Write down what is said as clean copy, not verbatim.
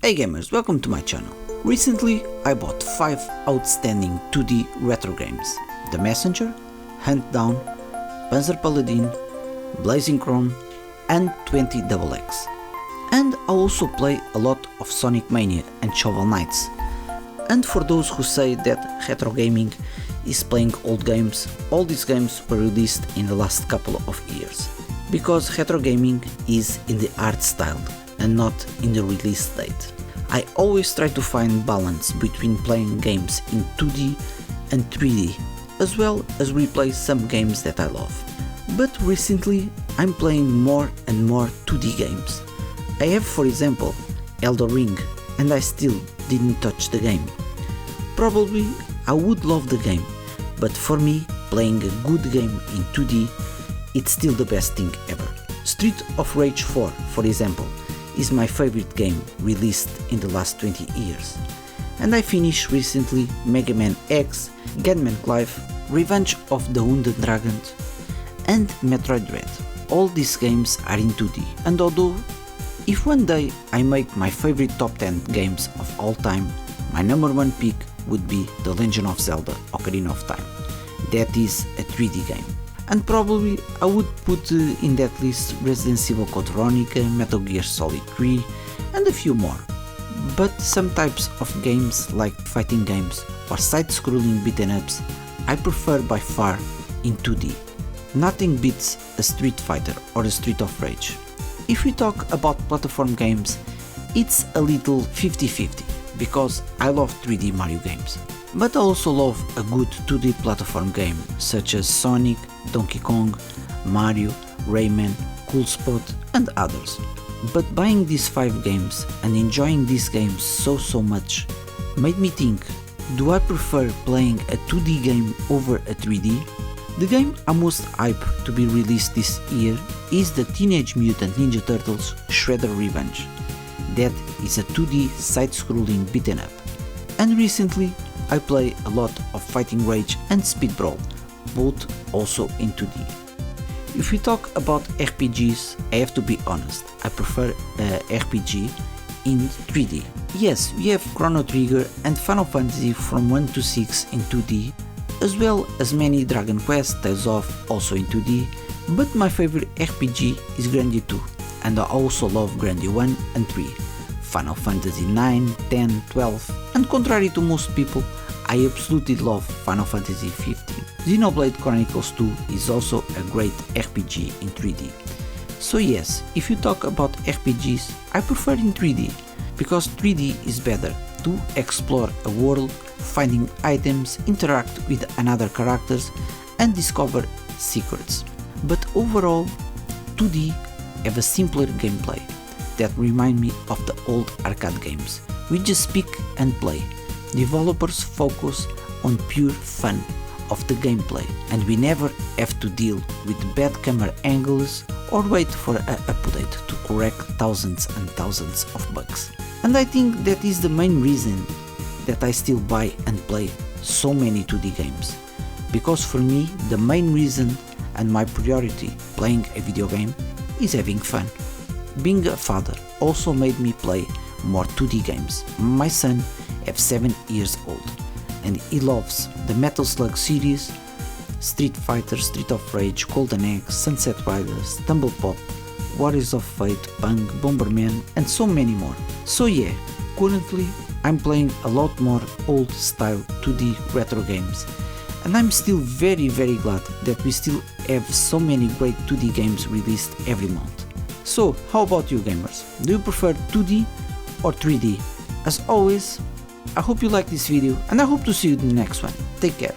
Hey gamers, welcome to my channel. Recently I bought 5 outstanding 2D retro games: The Messenger, Hunt Down, Panzer Paladin, Blazing Chrome and 20XX. And I also play a lot of Sonic Mania and Shovel Knights. And for those who say that retro gaming is playing old games, all these games were released in the last couple of years. Because retro gaming is in the art style and not in the release date. I always try to find balance between playing games in 2D and 3D, as well as replay some games that I love. But recently I'm playing more and more 2D games. I have, for example, Elden Ring, and I still didn't touch the game. Probably I would love the game, but for me, playing a good game in 2D, it's still the best thing ever. Street of Rage 4, for example, is my favorite game released in the last 20 years. And I finished recently Mega Man X, Gunman Clive, Revenge of the Wounded Dragons and Metroid Dread. All these games are in 2D, and although if one day I make my favorite top 10 games of all time, my number one pick would be The Legend of Zelda Ocarina of Time. That is a 3D game. And probably I would put in that list Resident Evil Code Veronica, Metal Gear Solid 3 and a few more. But some types of games like fighting games or side-scrolling beat-em-ups I prefer by far in 2D. Nothing beats a Street Fighter or a Street of Rage. If we talk about platform games, it's a little 50-50 because I love 3D Mario games. But I also love a good 2D platform game such as Sonic, Donkey Kong, Mario, Rayman, Cool Spot and others. But buying these 5 games and enjoying these games so much made me think, do I prefer playing a 2D game over a 3D? The game I'm most hyped to be released this year is the Teenage Mutant Ninja Turtles Shredder Revenge. That is a 2D side-scrolling beat-em-up. And recently I play a lot of Fighting Rage and Speed Brawl, both also in 2D. If we talk about RPGs, I have to be honest, I prefer RPG in 3D. Yes, we have Chrono Trigger and Final Fantasy from 1 to 6 in 2D, as well as many Dragon Quest, Tales of also in 2D, but my favorite RPG is Grandia 2, and I also love Grandia 1 and 3. Final Fantasy 9, 10, 12, and contrary to most people, I absolutely love Final Fantasy 15. Xenoblade Chronicles 2 is also a great RPG in 3D. So yes, if you talk about RPGs, I prefer in 3D, because 3D is better to explore a world, finding items, interact with another characters and discover secrets. But overall, 2D have a simpler gameplay that remind me of the old arcade games. We just pick and play. Developers focus on pure fun of the gameplay and we never have to deal with bad camera angles or wait for an update to correct thousands and thousands of bugs. And I think that is the main reason that I still buy and play so many 2D games. Because for me, the main reason and my priority playing a video game is having fun. Being a father also made me play more 2D games. My son is 7 years old and he loves the Metal Slug series, Street Fighter, Street of Rage, Golden Axe, Sunset Riders, Tumble Pop, Warriors of Fate, Punk, Bomberman and so many more. So yeah, currently I'm playing a lot more old style 2D retro games, and I'm still very glad that we still have so many great 2D games released every month. So how about you gamers? Do you prefer 2D or 3D? As always, I hope you like this video and I hope to see you in the next one. Take care.